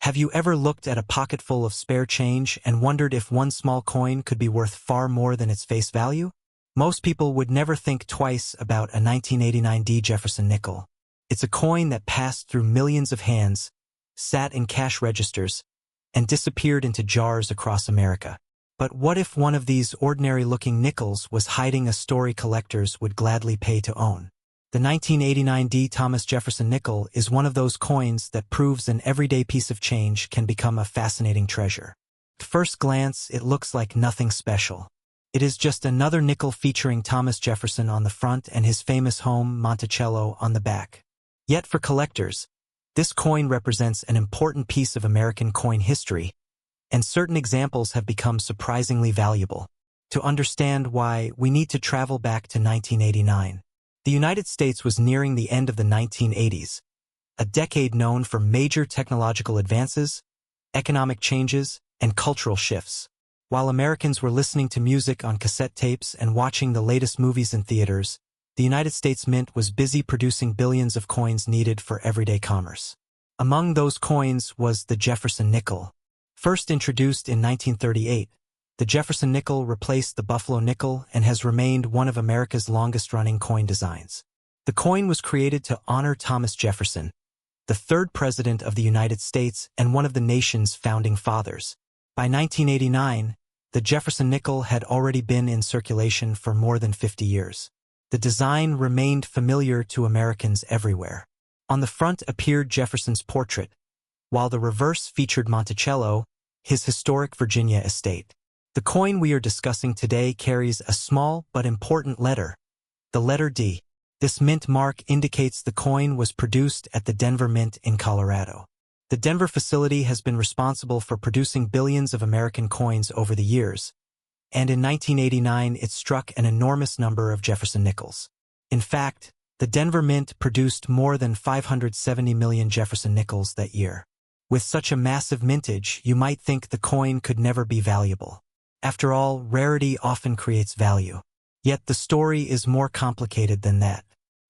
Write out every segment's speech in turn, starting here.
Have you ever looked at a pocketful of spare change and wondered if one small coin could be worth far more than its face value? Most people would never think twice about a 1989 Jefferson nickel. It's a coin that passed through millions of hands, sat in cash registers, and disappeared into jars across America. But what if one of these ordinary-looking nickels was hiding a story collectors would gladly pay to own? The 1989 Thomas Jefferson nickel is one of those coins that proves an everyday piece of change can become a fascinating treasure. At first glance, it looks like nothing special. It is just another nickel featuring Thomas Jefferson on the front and his famous home, Monticello, on the back. Yet for collectors, this coin represents an important piece of American coin history, and certain examples have become surprisingly valuable. To understand why, we need to travel back to 1989. The United States was nearing the end of the 1980s, a decade known for major technological advances, economic changes, and cultural shifts. While Americans were listening to music on cassette tapes and watching the latest movies in theaters, the United States Mint was busy producing billions of coins needed for everyday commerce. Among those coins was the Jefferson nickel. First introduced in 1938, the Jefferson nickel replaced the Buffalo nickel and has remained one of America's longest-running coin designs. The coin was created to honor Thomas Jefferson, the third president of the United States and one of the nation's founding fathers. By 1989, the Jefferson nickel had already been in circulation for more than 50 years. The design remained familiar to Americans everywhere. On the front appeared Jefferson's portrait, while the reverse featured Monticello, his historic Virginia estate. The coin we are discussing today carries a small but important letter, the letter D. This mint mark indicates the coin was produced at the Denver Mint in Colorado. The Denver facility has been responsible for producing billions of American coins over the years, and in 1989 it struck an enormous number of Jefferson nickels. In fact, the Denver Mint produced more than 570 million Jefferson nickels that year. With such a massive mintage, you might think the coin could never be valuable. After all, rarity often creates value. Yet the story is more complicated than that.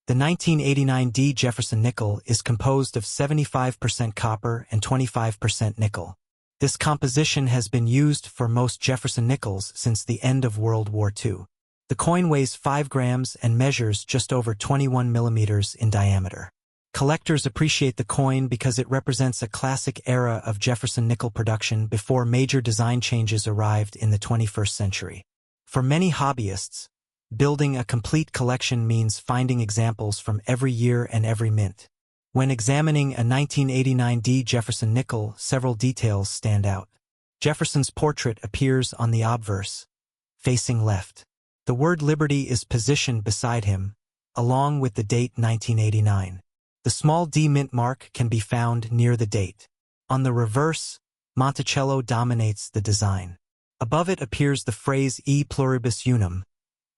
The 1989 Jefferson nickel is composed of 75% copper and 25% nickel. This composition has been used for most Jefferson nickels since the end of World War II. The coin weighs 5 grams and measures just over 21 millimeters in diameter. Collectors appreciate the coin because it represents a classic era of Jefferson nickel production before major design changes arrived in the 21st century. For many hobbyists, building a complete collection means finding examples from every year and every mint. When examining a 1989 Jefferson nickel, several details stand out. Jefferson's portrait appears on the obverse, facing left. The word Liberty is positioned beside him, along with the date 1989. The small D mint mark can be found near the date. On the reverse, Monticello dominates the design. Above it appears the phrase E pluribus unum,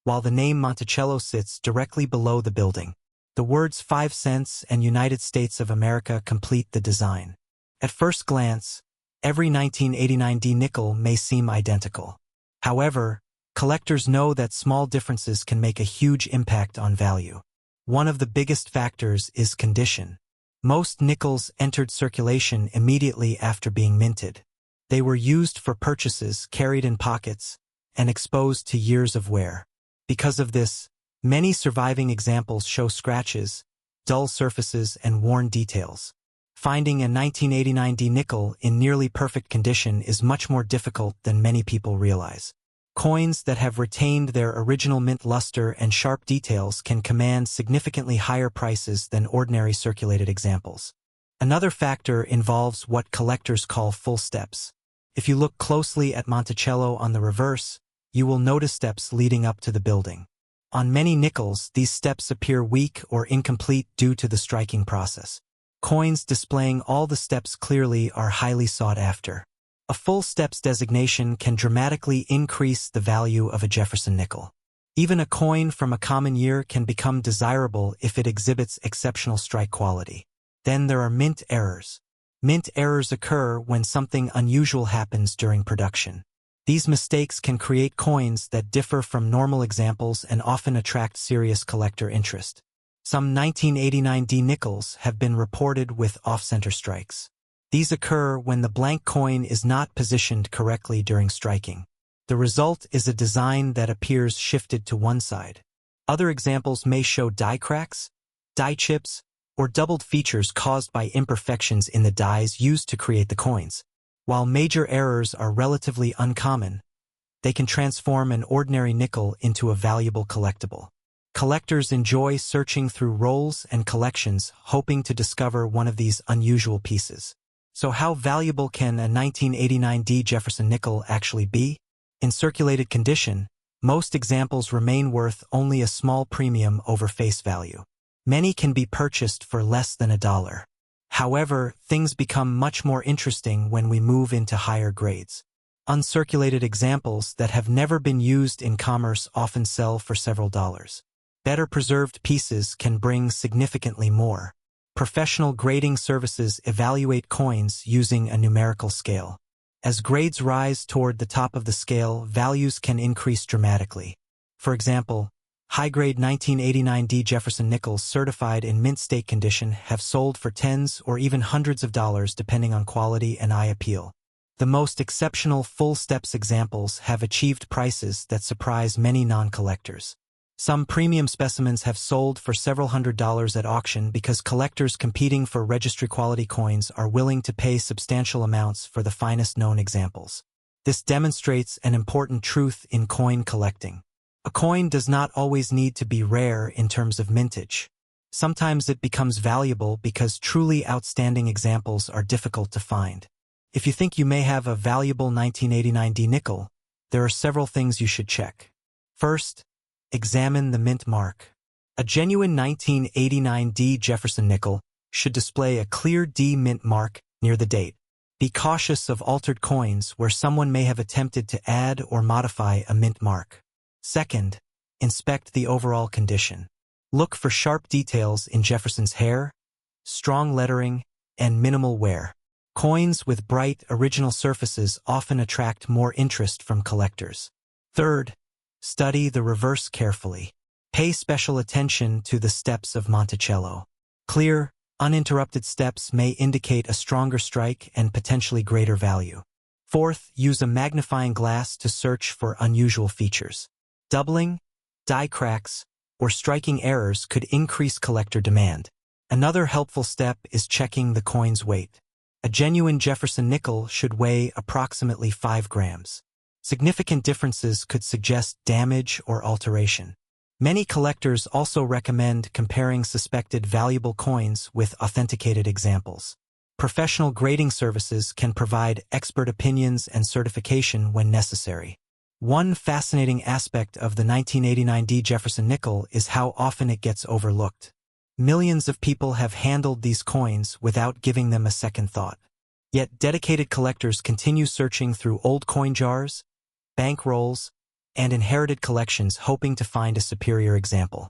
while the name Monticello sits directly below the building. The words 5 cents and United States of America complete the design. At first glance, every 1989 nickel may seem identical. However, collectors know that small differences can make a huge impact on value. One of the biggest factors is condition. Most nickels entered circulation immediately after being minted. They were used for purchases, carried in pockets, and exposed to years of wear. Because of this, many surviving examples show scratches, dull surfaces, and worn details. Finding a 1989 nickel in nearly perfect condition is much more difficult than many people realize. Coins that have retained their original mint luster and sharp details can command significantly higher prices than ordinary circulated examples. Another factor involves what collectors call full steps. If you look closely at Monticello on the reverse, you will notice steps leading up to the building. On many nickels, these steps appear weak or incomplete due to the striking process. Coins displaying all the steps clearly are highly sought after. A full steps designation can dramatically increase the value of a Jefferson nickel. Even a coin from a common year can become desirable if it exhibits exceptional strike quality. Then there are mint errors. Mint errors occur when something unusual happens during production. These mistakes can create coins that differ from normal examples and often attract serious collector interest. Some 1989 nickels have been reported with off-center strikes. These occur when the blank coin is not positioned correctly during striking. The result is a design that appears shifted to one side. Other examples may show die cracks, die chips, or doubled features caused by imperfections in the dies used to create the coins. While major errors are relatively uncommon, they can transform an ordinary nickel into a valuable collectible. Collectors enjoy searching through rolls and collections, hoping to discover one of these unusual pieces. So how valuable can a 1989 D Jefferson nickel actually be? In circulated condition, most examples remain worth only a small premium over face value. Many can be purchased for less than $1. However, things become much more interesting when we move into higher grades. Uncirculated examples that have never been used in commerce often sell for several dollars. Better preserved pieces can bring significantly more. Professional grading services evaluate coins using a numerical scale. As grades rise toward the top of the scale, values can increase dramatically. For example, high-grade 1989 D Jefferson Nickels certified in mint state condition have sold for tens or even hundreds of dollars depending on quality and eye appeal. The most exceptional full steps examples have achieved prices that surprise many non-collectors. Some premium specimens have sold for several $100s at auction because collectors competing for registry-quality coins are willing to pay substantial amounts for the finest known examples. This demonstrates an important truth in coin collecting. A coin does not always need to be rare in terms of mintage. Sometimes it becomes valuable because truly outstanding examples are difficult to find. If you think you may have a valuable 1989 D nickel, there are several things you should check. First, examine the mint mark. A genuine 1989 D Jefferson nickel should display a clear D mint mark near the date. Be cautious of altered coins where someone may have attempted to add or modify a mint mark. Second, inspect the overall condition. Look for sharp details in Jefferson's hair, strong lettering, and minimal wear. Coins with bright, original surfaces often attract more interest from collectors. Third, study the reverse carefully. Pay special attention to the steps of Monticello. Clear, uninterrupted steps may indicate a stronger strike and potentially greater value. Fourth, use a magnifying glass to search for unusual features. Doubling, die cracks, or striking errors could increase collector demand. Another helpful step is checking the coin's weight. A genuine Jefferson nickel should weigh approximately 5 grams. Significant differences could suggest damage or alteration. Many collectors also recommend comparing suspected valuable coins with authenticated examples. Professional grading services can provide expert opinions and certification when necessary. One fascinating aspect of the 1989 D Jefferson nickel is how often it gets overlooked. Millions of people have handled these coins without giving them a second thought. Yet dedicated collectors continue searching through old coin jars, bank rolls, and inherited collections hoping to find a superior example.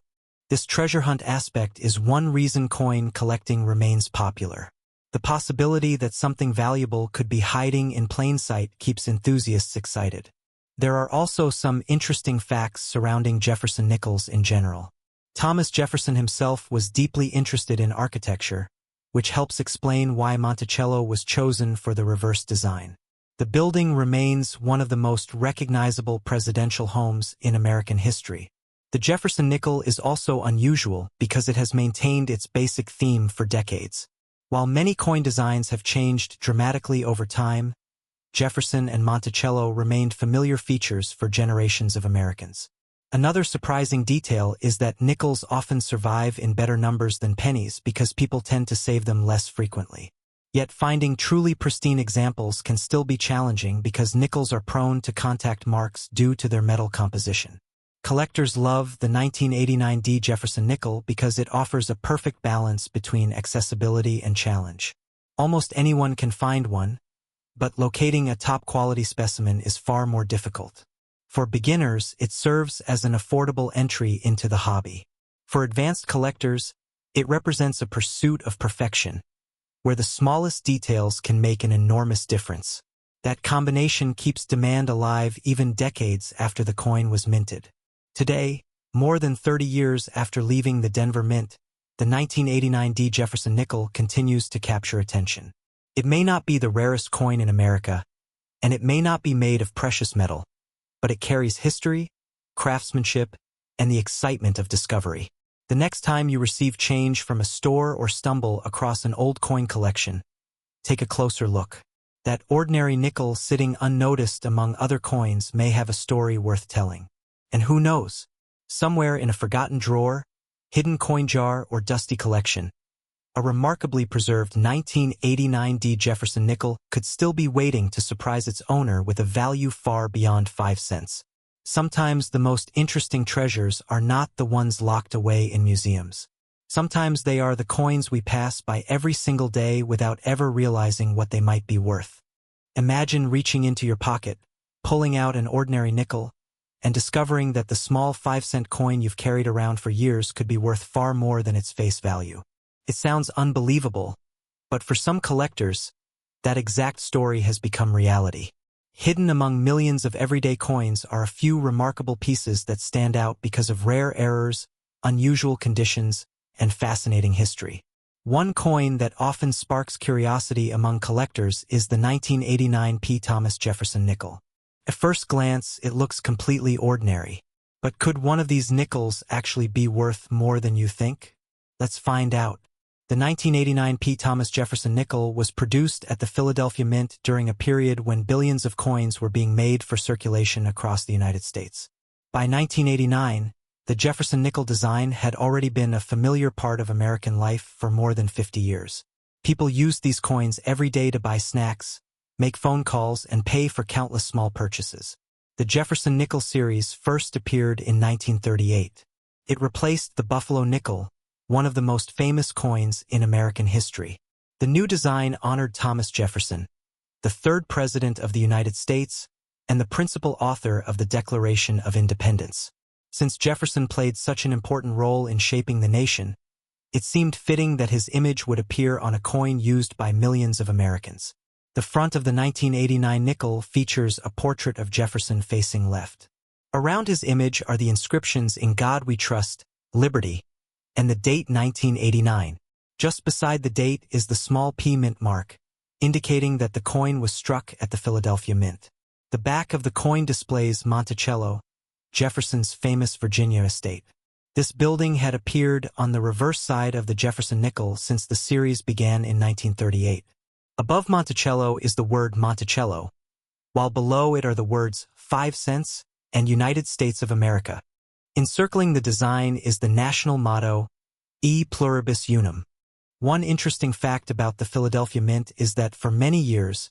This treasure hunt aspect is one reason coin collecting remains popular. The possibility that something valuable could be hiding in plain sight keeps enthusiasts excited. There are also some interesting facts surrounding Jefferson Nickels in general. Thomas Jefferson himself was deeply interested in architecture, which helps explain why Monticello was chosen for the reverse design. The building remains one of the most recognizable presidential homes in American history. The Jefferson nickel is also unusual because it has maintained its basic theme for decades. While many coin designs have changed dramatically over time, Jefferson and Monticello remained familiar features for generations of Americans. Another surprising detail is that nickels often survive in better numbers than pennies because people tend to save them less frequently. Yet finding truly pristine examples can still be challenging because nickels are prone to contact marks due to their metal composition. Collectors love the 1989 D Jefferson nickel because it offers a perfect balance between accessibility and challenge. Almost anyone can find one, but locating a top-quality specimen is far more difficult. For beginners, it serves as an affordable entry into the hobby. For advanced collectors, it represents a pursuit of perfection, where the smallest details can make an enormous difference. That combination keeps demand alive even decades after the coin was minted. Today, more than 30 years after leaving the Denver Mint, the 1989 D Jefferson nickel continues to capture attention. It may not be the rarest coin in America, and it may not be made of precious metal, but it carries history, craftsmanship, and the excitement of discovery. The next time you receive change from a store or stumble across an old coin collection, take a closer look. That ordinary nickel sitting unnoticed among other coins may have a story worth telling. And who knows? Somewhere in a forgotten drawer, hidden coin jar, or dusty collection, a remarkably preserved 1989 D. Jefferson nickel could still be waiting to surprise its owner with a value far beyond 5 cents. Sometimes the most interesting treasures are not the ones locked away in museums. Sometimes they are the coins we pass by every single day without ever realizing what they might be worth. Imagine reaching into your pocket, pulling out an ordinary nickel, and discovering that the small 5-cent coin you've carried around for years could be worth far more than its face value. It sounds unbelievable, but for some collectors, that exact story has become reality. Hidden among millions of everyday coins are a few remarkable pieces that stand out because of rare errors, unusual conditions, and fascinating history. One coin that often sparks curiosity among collectors is the 1989 P. Thomas Jefferson nickel. At first glance, it looks completely ordinary. But could one of these nickels actually be worth more than you think? Let's find out. The 1989 P. Thomas Jefferson nickel was produced at the Philadelphia Mint during a period when billions of coins were being made for circulation across the United States. By 1989, the Jefferson nickel design had already been a familiar part of American life for more than 50 years. People used these coins every day to buy snacks, make phone calls, and pay for countless small purchases. The Jefferson nickel series first appeared in 1938. It replaced the Buffalo nickel, one of the most famous coins in American history. The new design honored Thomas Jefferson, the third President of the United States and the principal author of the Declaration of Independence. Since Jefferson played such an important role in shaping the nation, it seemed fitting that his image would appear on a coin used by millions of Americans. The front of the 1989 nickel features a portrait of Jefferson facing left. Around his image are the inscriptions "In God We Trust," "Liberty," and the date 1989. Just beside the date is the small P mint mark, indicating that the coin was struck at the Philadelphia Mint. The back of the coin displays Monticello, Jefferson's famous Virginia estate. This building had appeared on the reverse side of the Jefferson nickel since the series began in 1938. Above Monticello is the word Monticello, while below it are the words 5 cents and United States of America. Encircling the design is the national motto, E Pluribus Unum. One interesting fact about the Philadelphia Mint is that for many years,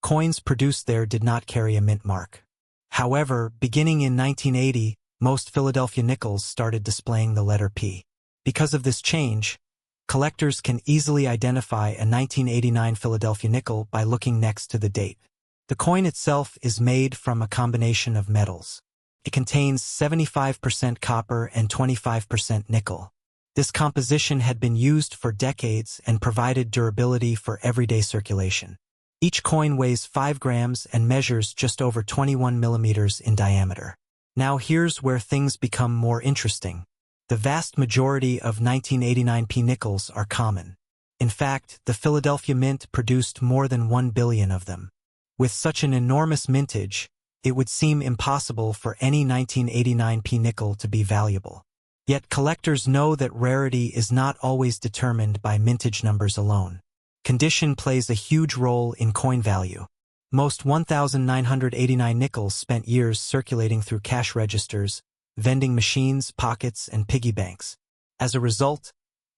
coins produced there did not carry a mint mark. However, beginning in 1980, most Philadelphia nickels started displaying the letter P. Because of this change, collectors can easily identify a 1989 Philadelphia nickel by looking next to the date. The coin itself is made from a combination of metals. It contains 75% copper and 25% nickel. This composition had been used for decades and provided durability for everyday circulation. Each coin weighs 5 grams and measures just over 21 millimeters in diameter. Now here's where things become more interesting. The vast majority of 1989 P nickels are common. In fact, the Philadelphia Mint produced more than 1 billion of them. With such an enormous mintage, it would seem impossible for any 1989 P nickel to be valuable. Yet collectors know that rarity is not always determined by mintage numbers alone. Condition plays a huge role in coin value. Most 1,989 nickels spent years circulating through cash registers, vending machines, pockets, and piggy banks. As a result,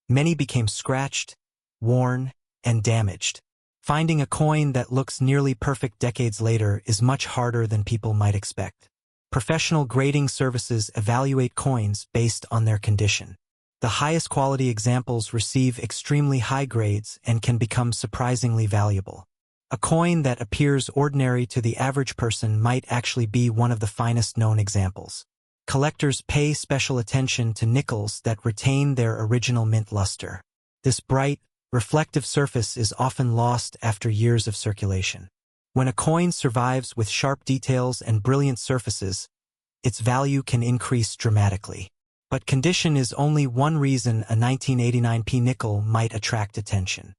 many became scratched, worn, and damaged. Finding a coin that looks nearly perfect decades later is much harder than people might expect. Professional grading services evaluate coins based on their condition. The highest quality examples receive extremely high grades and can become surprisingly valuable. A coin that appears ordinary to the average person might actually be one of the finest known examples. Collectors pay special attention to nickels that retain their original mint luster. This bright, reflective surface is often lost after years of circulation. When a coin survives with sharp details and brilliant surfaces, its value can increase dramatically. But condition is only one reason a 1989 P nickel might attract attention.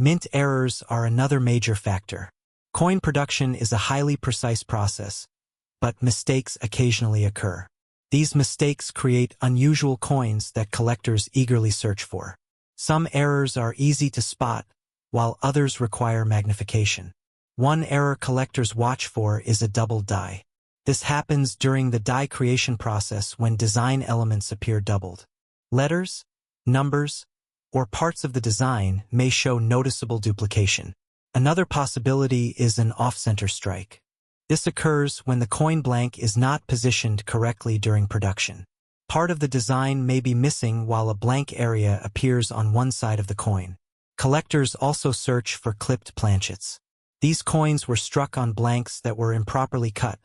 Mint errors are another major factor. Coin production is a highly precise process, but mistakes occasionally occur. These mistakes create unusual coins that collectors eagerly search for. Some errors are easy to spot, while others require magnification. One error collectors watch for is a double die. This happens during the die creation process when design elements appear doubled. Letters, numbers, or parts of the design may show noticeable duplication. Another possibility is an off-center strike. This occurs when the coin blank is not positioned correctly during production. Part of the design may be missing while a blank area appears on one side of the coin. Collectors also search for clipped planchets. These coins were struck on blanks that were improperly cut,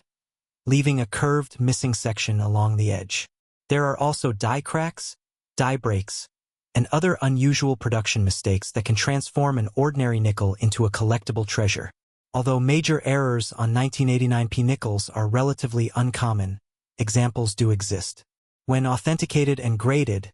leaving a curved, missing section along the edge. There are also die cracks, die breaks, and other unusual production mistakes that can transform an ordinary nickel into a collectible treasure. Although major errors on 1989p nickels are relatively uncommon, examples do exist. When authenticated and graded,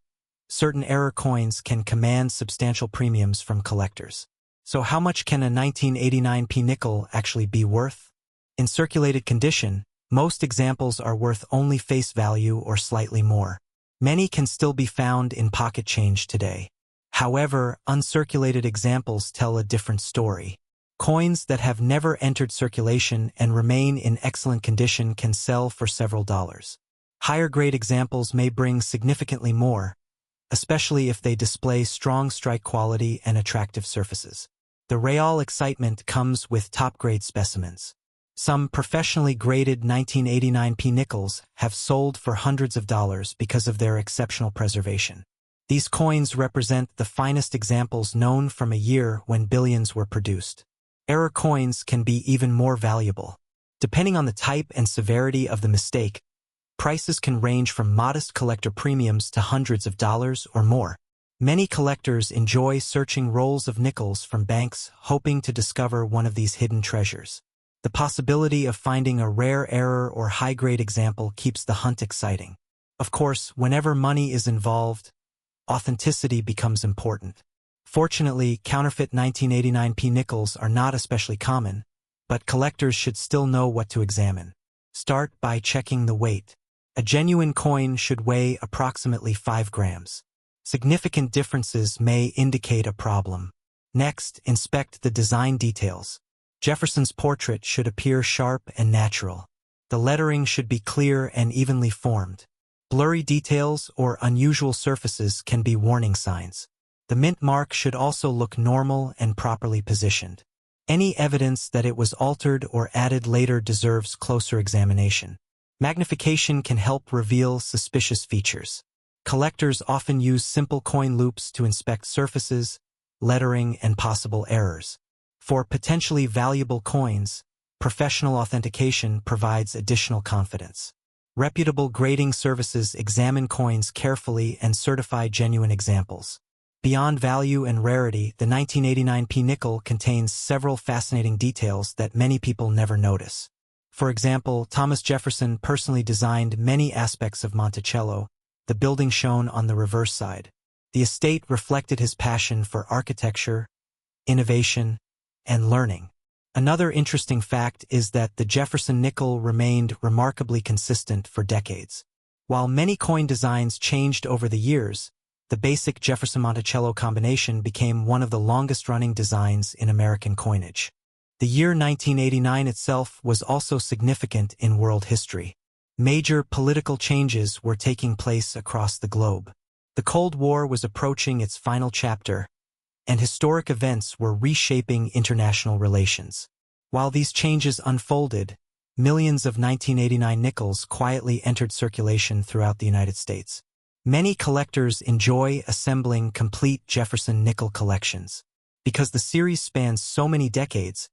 certain error coins can command substantial premiums from collectors. So how much can a 1989p nickel actually be worth? In circulated condition, most examples are worth only face value or slightly more. Many can still be found in pocket change today. However, uncirculated examples tell a different story. Coins that have never entered circulation and remain in excellent condition can sell for several dollars. Higher-grade examples may bring significantly more, especially if they display strong strike quality and attractive surfaces. The real excitement comes with top-grade specimens. Some professionally graded 1989p nickels have sold for hundreds of dollars because of their exceptional preservation. These coins represent the finest examples known from a year when billions were produced. Error coins can be even more valuable. Depending on the type and severity of the mistake, prices can range from modest collector premiums to hundreds of dollars or more. Many collectors enjoy searching rolls of nickels from banks, hoping to discover one of these hidden treasures. The possibility of finding a rare error or high-grade example keeps the hunt exciting. Of course, whenever money is involved, authenticity becomes important. Fortunately, counterfeit 1989p nickels are not especially common, but collectors should still know what to examine. Start by checking the weight. A genuine coin should weigh approximately 5 grams. Significant differences may indicate a problem. Next, inspect the design details. Jefferson's portrait should appear sharp and natural. The lettering should be clear and evenly formed. Blurry details or unusual surfaces can be warning signs. The mint mark should also look normal and properly positioned. Any evidence that it was altered or added later deserves closer examination. Magnification can help reveal suspicious features. Collectors often use simple coin loupes to inspect surfaces, lettering, and possible errors. For potentially valuable coins, professional authentication provides additional confidence. Reputable grading services examine coins carefully and certify genuine examples. Beyond value and rarity, the 1989p nickel contains several fascinating details that many people never notice. For example, Thomas Jefferson personally designed many aspects of Monticello, the building shown on the reverse side. The estate reflected his passion for architecture, innovation, and learning. Another interesting fact is that the Jefferson nickel remained remarkably consistent for decades. While many coin designs changed over the years, the basic Jefferson-Monticello combination became one of the longest-running designs in American coinage. The year 1989 itself was also significant in world history. Major political changes were taking place across the globe. The Cold War was approaching its final chapter, and historic events were reshaping international relations. While these changes unfolded, millions of 1989 nickels quietly entered circulation throughout the United States. Many collectors enjoy assembling complete Jefferson nickel collections. Because the series spans so many decades,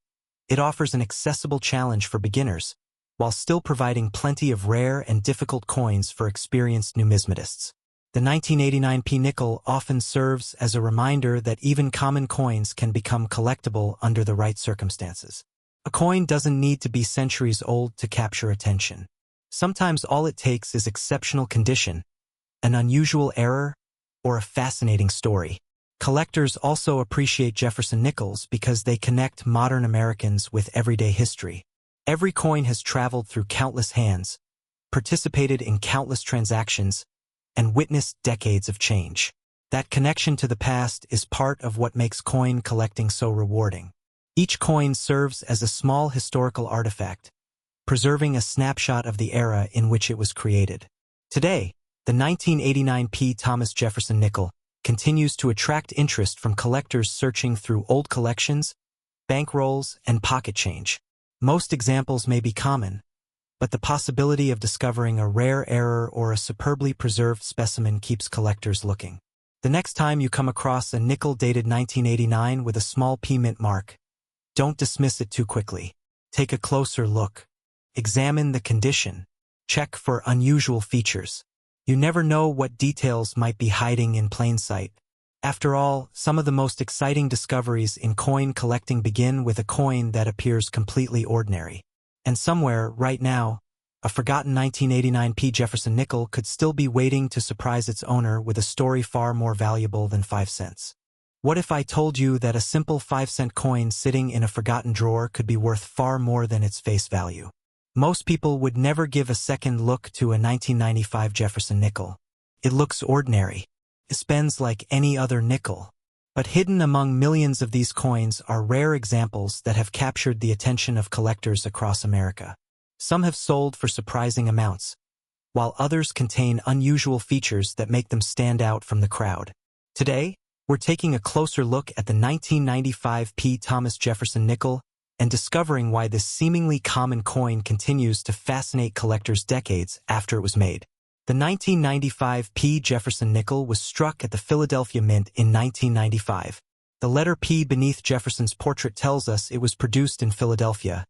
it offers an accessible challenge for beginners, while still providing plenty of rare and difficult coins for experienced numismatists. The 1989p nickel often serves as a reminder that even common coins can become collectible under the right circumstances. A coin doesn't need to be centuries old to capture attention. Sometimes all it takes is exceptional condition, an unusual error, or a fascinating story. Collectors also appreciate Jefferson Nickels because they connect modern Americans with everyday history. Every coin has traveled through countless hands, participated in countless transactions, and witnessed decades of change. That connection to the past is part of what makes coin collecting so rewarding. Each coin serves as a small historical artifact, preserving a snapshot of the era in which it was created. Today, the 1989 P. Thomas Jefferson nickel continues to attract interest from collectors searching through old collections, bankrolls, and pocket change. Most examples may be common, but the possibility of discovering a rare error or a superbly preserved specimen keeps collectors looking. The next time you come across a nickel dated 1989 with a small P mint mark, don't dismiss it too quickly. Take a closer look. Examine the condition. Check for unusual features. You never know what details might be hiding in plain sight. After all, some of the most exciting discoveries in coin collecting begin with a coin that appears completely ordinary. And somewhere, right now, a forgotten 1989 P. Jefferson nickel could still be waiting to surprise its owner with a story far more valuable than 5 cents. What if I told you that a simple 5-cent coin sitting in a forgotten drawer could be worth far more than its face value? Most people would never give a second look to a 1995 Jefferson nickel. It looks ordinary. It spends like any other nickel. But hidden among millions of these coins are rare examples that have captured the attention of collectors across America. Some have sold for surprising amounts, while others contain unusual features that make them stand out from the crowd. Today, we're taking a closer look at the 1995 P. Thomas Jefferson nickel and discovering why this seemingly common coin continues to fascinate collectors decades after it was made. The 1995 P. Jefferson nickel was struck at the Philadelphia Mint in 1995. The letter P beneath Jefferson's portrait tells us it was produced in Philadelphia,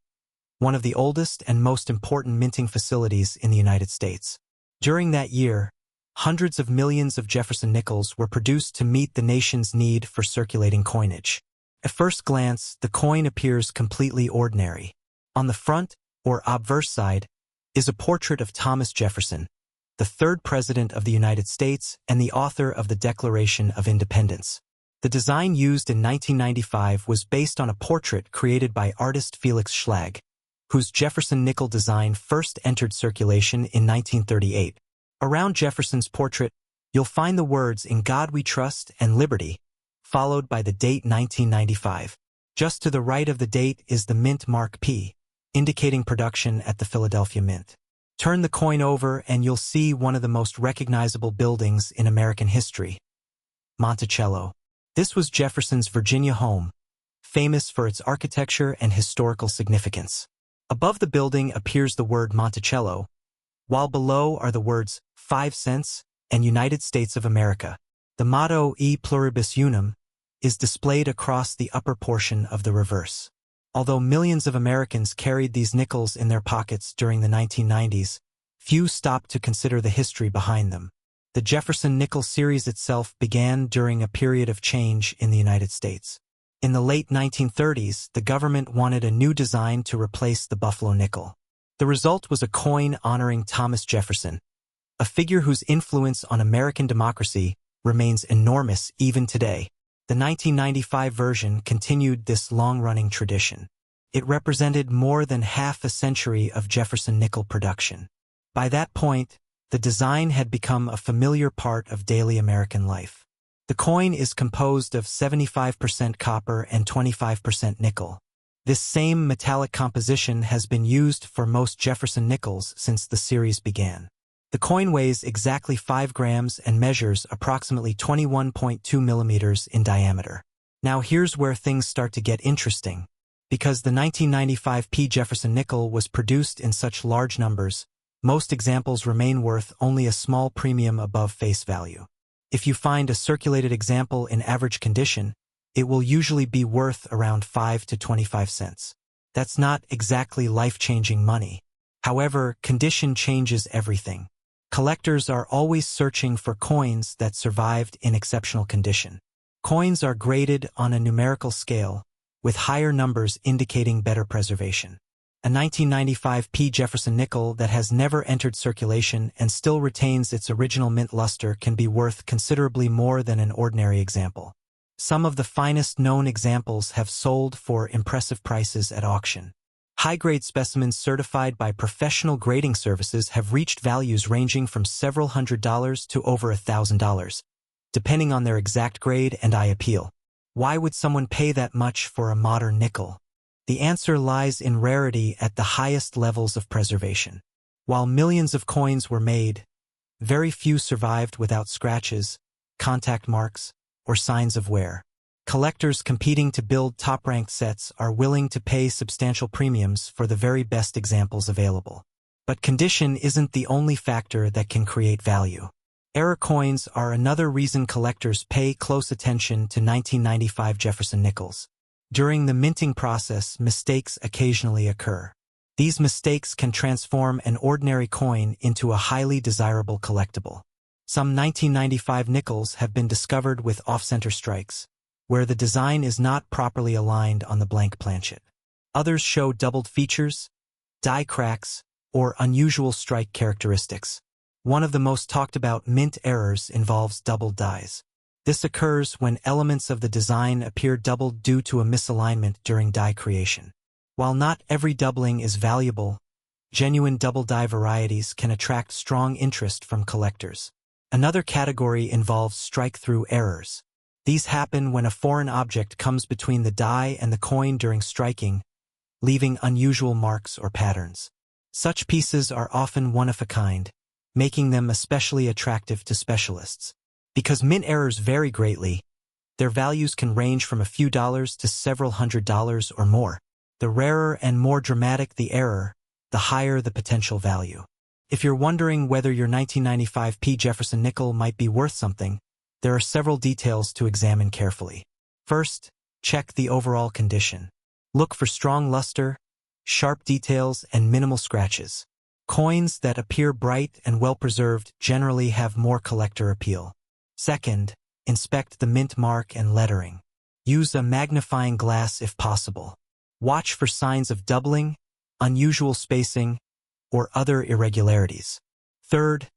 one of the oldest and most important minting facilities in the United States. During that year, hundreds of millions of Jefferson nickels were produced to meet the nation's need for circulating coinage. At first glance, the coin appears completely ordinary. On the front, or obverse side, is a portrait of Thomas Jefferson, the third President of the United States and the author of the Declaration of Independence. The design used in 1995 was based on a portrait created by artist Felix Schlag, whose Jefferson nickel design first entered circulation in 1938. Around Jefferson's portrait, you'll find the words "In God We Trust" and "Liberty," followed by the date 1995. Just to the right of the date is the mint mark P, indicating production at the Philadelphia Mint. Turn the coin over and you'll see one of the most recognizable buildings in American history, Monticello. This was Jefferson's Virginia home, famous for its architecture and historical significance. Above the building appears the word Monticello, while below are the words 5 cents and United States of America. The motto E pluribus unum is displayed across the upper portion of the reverse. Although millions of Americans carried these nickels in their pockets during the 1990s, few stopped to consider the history behind them. The Jefferson nickel series itself began during a period of change in the United States. In the late 1930s, the government wanted a new design to replace the Buffalo nickel. The result was a coin honoring Thomas Jefferson, a figure whose influence on American democracy remains enormous even today. The 1995 version continued this long-running tradition. It represented more than half a century of Jefferson nickel production. By that point, the design had become a familiar part of daily American life. The coin is composed of 75% copper and 25% nickel. This same metallic composition has been used for most Jefferson nickels since the series began. The coin weighs exactly 5 grams and measures approximately 21.2 millimeters in diameter. Now here's where things start to get interesting. Because the 1995 P. Jefferson nickel was produced in such large numbers, most examples remain worth only a small premium above face value. If you find a circulated example in average condition, it will usually be worth around 5 to 25 cents. That's not exactly life-changing money. However, condition changes everything. Collectors are always searching for coins that survived in exceptional condition. Coins are graded on a numerical scale, with higher numbers indicating better preservation. A 1995 P. Jefferson nickel that has never entered circulation and still retains its original mint luster can be worth considerably more than an ordinary example. Some of the finest known examples have sold for impressive prices at auction. High-grade specimens certified by professional grading services have reached values ranging from several $100s to over $1,000, depending on their exact grade and eye appeal. Why would someone pay that much for a modern nickel? The answer lies in rarity at the highest levels of preservation. While millions of coins were made, very few survived without scratches, contact marks, or signs of wear. Collectors competing to build top-ranked sets are willing to pay substantial premiums for the very best examples available. But condition isn't the only factor that can create value. Error coins are another reason collectors pay close attention to 1995 Jefferson Nickels. During the minting process, mistakes occasionally occur. These mistakes can transform an ordinary coin into a highly desirable collectible. Some 1995 nickels have been discovered with off-center strikes, where the design is not properly aligned on the blank planchet. Others show doubled features, die cracks, or unusual strike characteristics. One of the most talked about mint errors involves doubled dies. This occurs when elements of the design appear doubled due to a misalignment during die creation. While not every doubling is valuable, genuine double die varieties can attract strong interest from collectors. Another category involves strike-through errors. These happen when a foreign object comes between the die and the coin during striking, leaving unusual marks or patterns. Such pieces are often one-of-a-kind, making them especially attractive to specialists. Because mint errors vary greatly, their values can range from a few dollars to several $100s or more. The rarer and more dramatic the error, the higher the potential value. If you're wondering whether your 1995 P. Jefferson nickel might be worth something, there are several details to examine carefully. First, check the overall condition. Look for strong luster, sharp details, and minimal scratches. Coins that appear bright and well-preserved generally have more collector appeal. Second, inspect the mint mark and lettering. Use a magnifying glass if possible. Watch for signs of doubling, unusual spacing, or other irregularities. Third,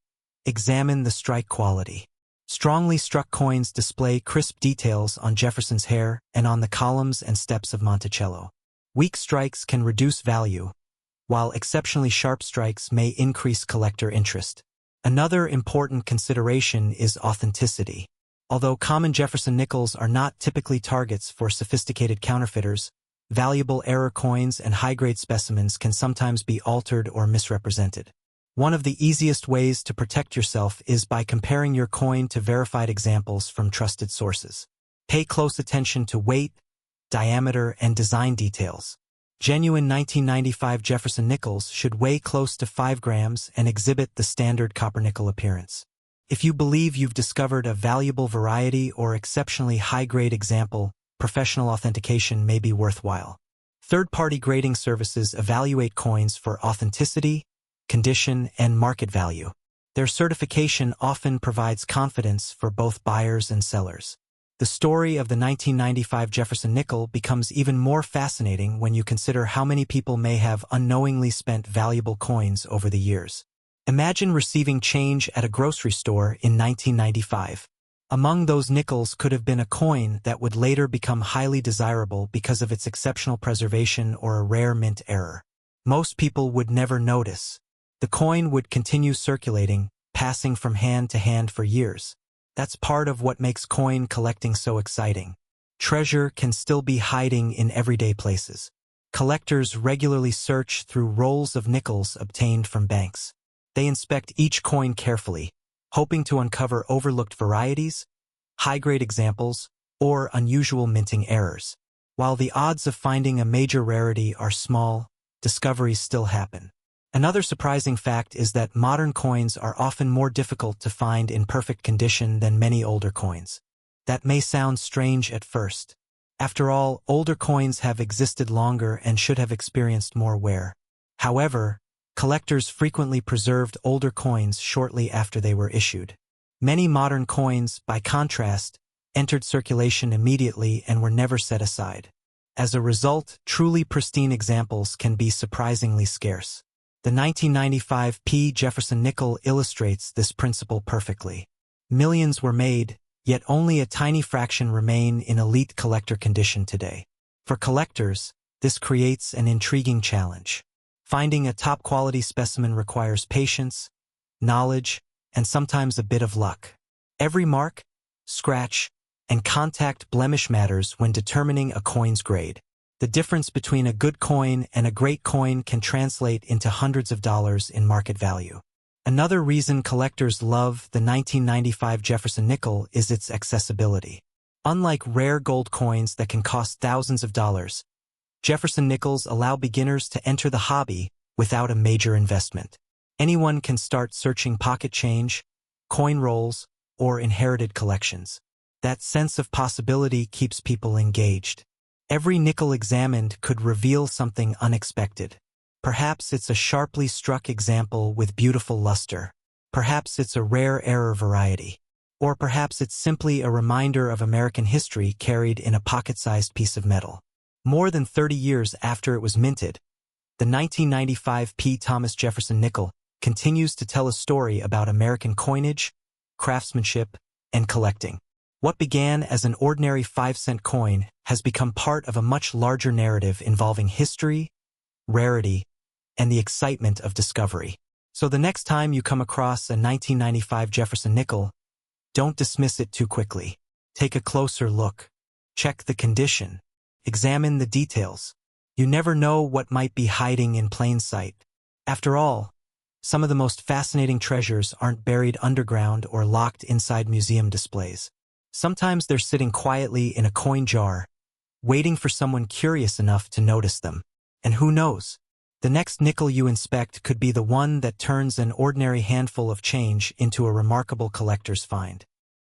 examine the strike quality. Strongly struck coins display crisp details on Jefferson's hair and on the columns and steps of Monticello. Weak strikes can reduce value, while exceptionally sharp strikes may increase collector interest. Another important consideration is authenticity. Although common Jefferson nickels are not typically targets for sophisticated counterfeiters, valuable error coins and high-grade specimens can sometimes be altered or misrepresented. One of the easiest ways to protect yourself is by comparing your coin to verified examples from trusted sources. Pay close attention to weight, diameter, and design details. Genuine 1995 Jefferson nickels should weigh close to 5 grams and exhibit the standard copper-nickel appearance. If you believe you've discovered a valuable variety or exceptionally high-grade example, professional authentication may be worthwhile. Third-party grading services evaluate coins for authenticity, condition, and market value. Their certification often provides confidence for both buyers and sellers. The story of the 1995 Jefferson nickel becomes even more fascinating when you consider how many people may have unknowingly spent valuable coins over the years. Imagine receiving change at a grocery store in 1995. Among those nickels could have been a coin that would later become highly desirable because of its exceptional preservation or a rare mint error. Most people would never notice. The coin would continue circulating, passing from hand to hand for years. That's part of what makes coin collecting so exciting. Treasure can still be hiding in everyday places. Collectors regularly search through rolls of nickels obtained from banks. They inspect each coin carefully, hoping to uncover overlooked varieties, high-grade examples, or unusual minting errors. While the odds of finding a major rarity are small, discoveries still happen. Another surprising fact is that modern coins are often more difficult to find in perfect condition than many older coins. That may sound strange at first. After all, older coins have existed longer and should have experienced more wear. However, collectors frequently preserved older coins shortly after they were issued. Many modern coins, by contrast, entered circulation immediately and were never set aside. As a result, truly pristine examples can be surprisingly scarce. The 1995 P. Jefferson nickel illustrates this principle perfectly. Millions were made, yet only a tiny fraction remain in elite collector condition today. For collectors, this creates an intriguing challenge. Finding a top-quality specimen requires patience, knowledge, and sometimes a bit of luck. Every mark, scratch, and contact blemish matters when determining a coin's grade. The difference between a good coin and a great coin can translate into hundreds of dollars in market value. Another reason collectors love the 1995 Jefferson nickel is its accessibility. Unlike rare gold coins that can cost thousands of dollars, Jefferson nickels allow beginners to enter the hobby without a major investment. Anyone can start searching pocket change, coin rolls, or inherited collections. That sense of possibility keeps people engaged. Every nickel examined could reveal something unexpected. Perhaps it's a sharply struck example with beautiful luster. Perhaps it's a rare error variety. Or perhaps it's simply a reminder of American history carried in a pocket-sized piece of metal. More than 30 years after it was minted, the 1995 P. Thomas Jefferson nickel continues to tell a story about American coinage, craftsmanship, and collecting. What began as an ordinary 5-cent coin has become part of a much larger narrative involving history, rarity, and the excitement of discovery. So the next time you come across a 1995 Jefferson nickel, don't dismiss it too quickly. Take a closer look. Check the condition. Examine the details. You never know what might be hiding in plain sight. After all, some of the most fascinating treasures aren't buried underground or locked inside museum displays. Sometimes they're sitting quietly in a coin jar, waiting for someone curious enough to notice them. And who knows? The next nickel you inspect could be the one that turns an ordinary handful of change into a remarkable collector's find.